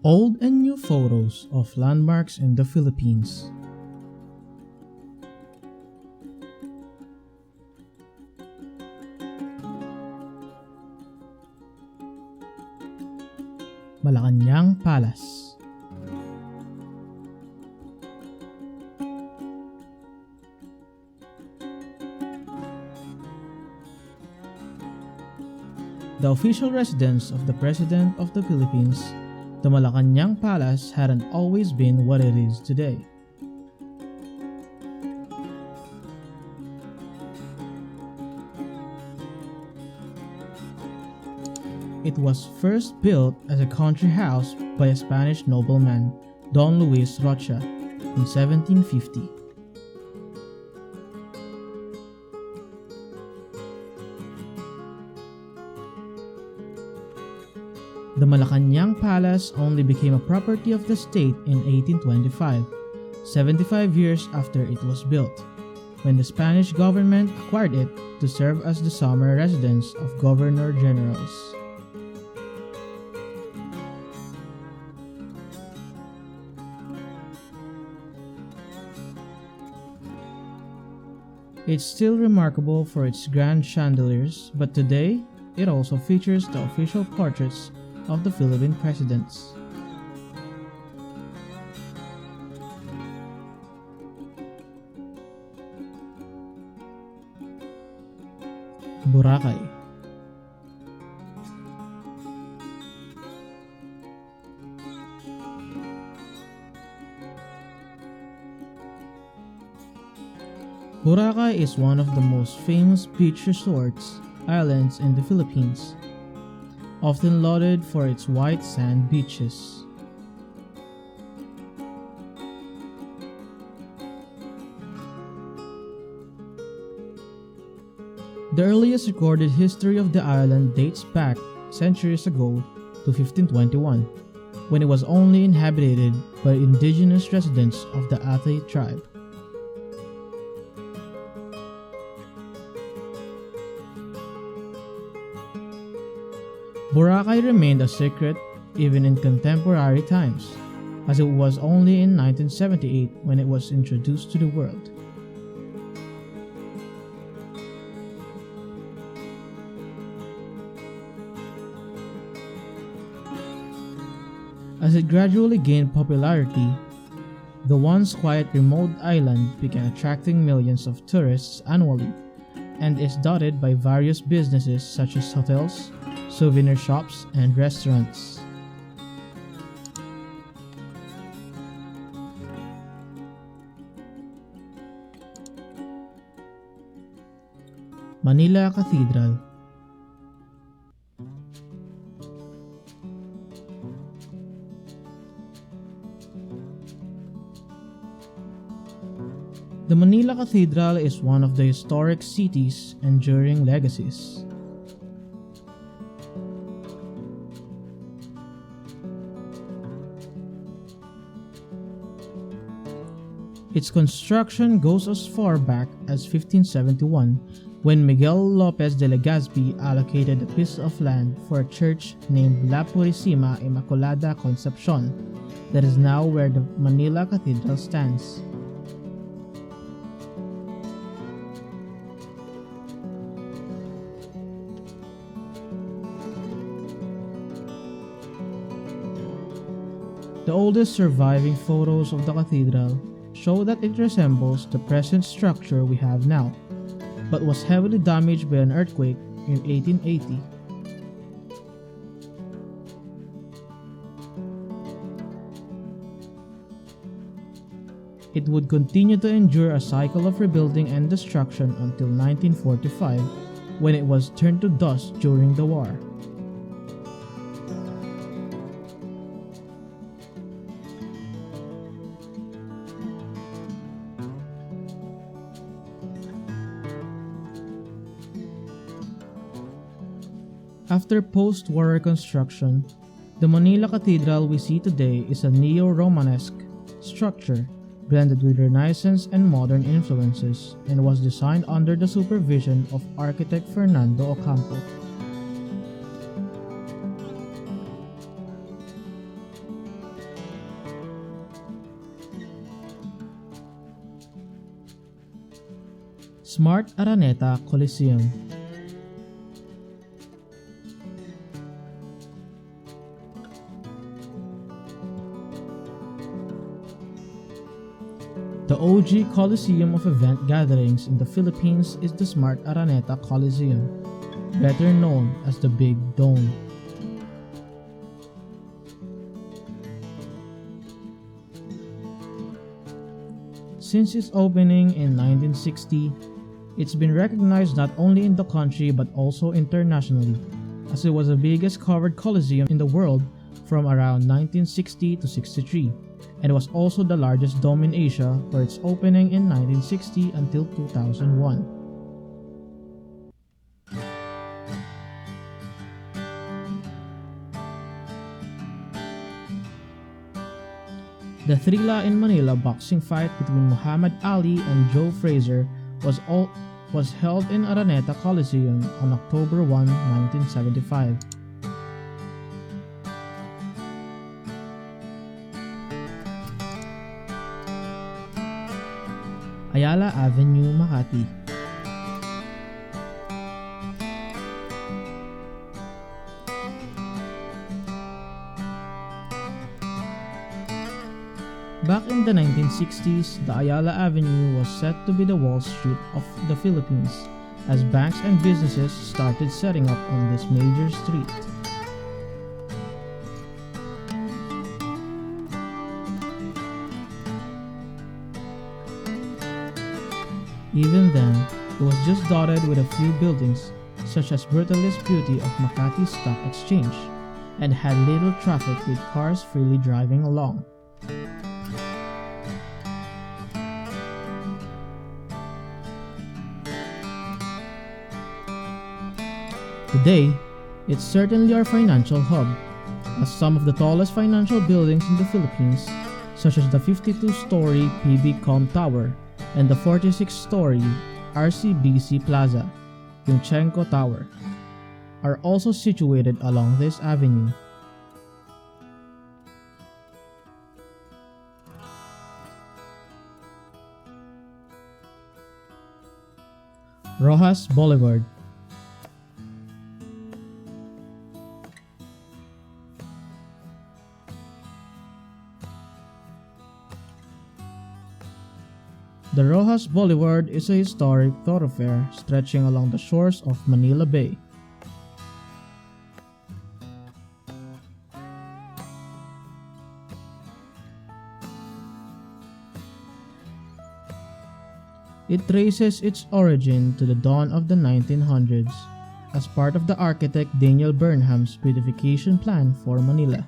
Old and new photos of landmarks in the Philippines. Malacanang Palace. The official residence of the President of the Philippines, the Malacanang Palace hadn't always been what it is today. It was first built as a country house by a Spanish nobleman, Don Luis Rocha, in 1750. The Malacanang Palace only became a property of the state in 1825, 75 years after it was built, when the Spanish government acquired it to serve as the summer residence of governor generals. It's still remarkable for its grand chandeliers, but today it also features the official portraits of the Philippine presidents. Boracay. Boracay is one of the most famous beach resorts islands in the Philippines, often lauded for its white sand beaches. The earliest recorded history of the island dates back centuries ago to 1521, when it was only inhabited by indigenous residents of the Ate tribe. Boracay remained a secret even in contemporary times, as it was only in 1978 when it was introduced to the world. As it gradually gained popularity, the once quiet remote island began attracting millions of tourists annually and is dotted by various businesses such as hotels, souvenir shops, and restaurants. Manila Cathedral. The Manila Cathedral is one of the historic city's enduring legacies. Its construction goes as far back as 1571, when Miguel Lopez de Legazpi allocated a piece of land for a church named La Purísima Inmaculada Concepcion, that is now where the Manila Cathedral stands. The oldest surviving photos of the cathedral show that it resembles the present structure we have now, but was heavily damaged by an earthquake in 1880. It would continue to endure a cycle of rebuilding and destruction until 1945, when it was turned to dust during the war. After post-war reconstruction, the Manila Cathedral we see today is a neo-Romanesque structure blended with Renaissance and modern influences, and was designed under the supervision of architect Fernando Ocampo. Smart Araneta Coliseum. The OG Coliseum of event gatherings in the Philippines is the Smart Araneta Coliseum, better known as the Big Dome. Since its opening in 1960, it's been recognized not only in the country but also internationally, as it was the biggest covered coliseum in the world from around 1960 to 63, and was also the largest dome in Asia for its opening in 1960 until 2001. The Thrilla in Manila boxing fight between Muhammad Ali and Joe Frazier was held in Araneta Coliseum on October 1, 1975. Ayala Avenue, Makati. Back in the 1960s, the Ayala Avenue was set to be the Wall Street of the Philippines, as banks and businesses started setting up on this major street. Even then, it was just dotted with a few buildings, such as Brutalist Beauty of Makati Stock Exchange, and had little traffic with cars freely driving along. Today, it's certainly our financial hub, as some of the tallest financial buildings in the Philippines, such as the 52-story PBCom Tower and the 46-story RCBC Plaza, Yunchenko Tower, are also situated along this avenue. Roxas Boulevard. The Roxas Boulevard is a historic thoroughfare stretching along the shores of Manila Bay. It traces its origin to the dawn of the 1900s as part of the architect Daniel Burnham's beautification plan for Manila.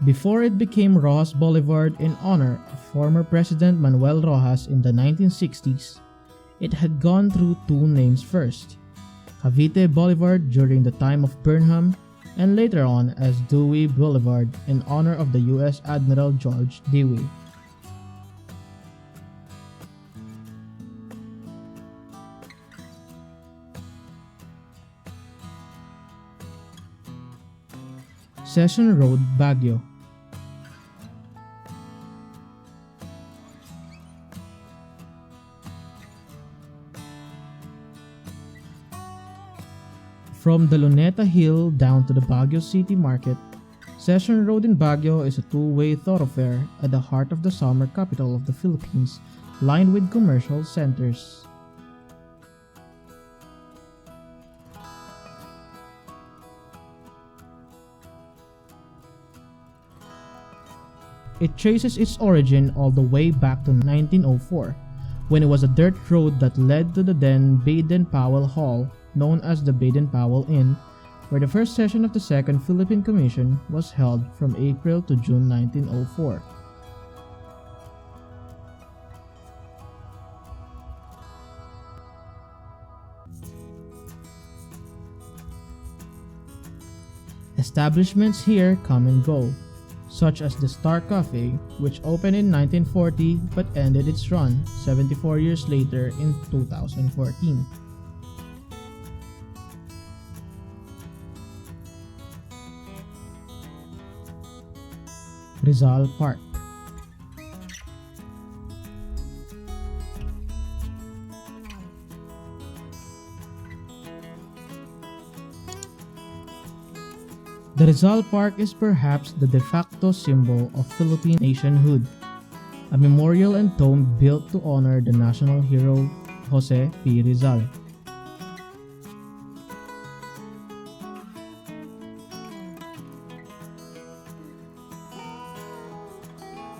Before it became Roxas Boulevard in honor of former President Manuel Roxas in the 1960s, it had gone through two names first: Cavite Boulevard during the time of Burnham, and later on as Dewey Boulevard in honor of the U.S. Admiral George Dewey. Sison Road, Baguio. From the Luneta Hill down to the Baguio City Market, Sison Road in Baguio is a two-way thoroughfare at the heart of the summer capital of the Philippines, lined with commercial centers. It traces its origin all the way back to 1904, when it was a dirt road that led to the then Baden-Powell Hall, known as the Baden-Powell Inn, where the first session of the Second Philippine Commission was held from April to June 1904. Establishments here come and go, such as the Star Cafe, which opened in 1940 but ended its run 74 years later in 2014. Rizal Park. The Rizal Park is perhaps the de facto symbol of Philippine nationhood, a memorial and tomb built to honor the national hero Jose P. Rizal.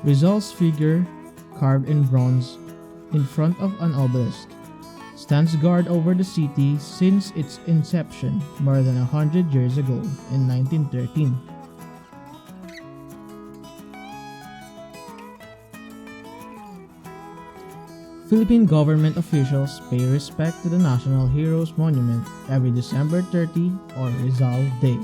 Rizal's figure, carved in bronze in front of an obelisk, stands guard over the city since its inception more than 100 years ago in 1913. Philippine government officials pay respect to the National Heroes Monument every December 30 or Rizal Day.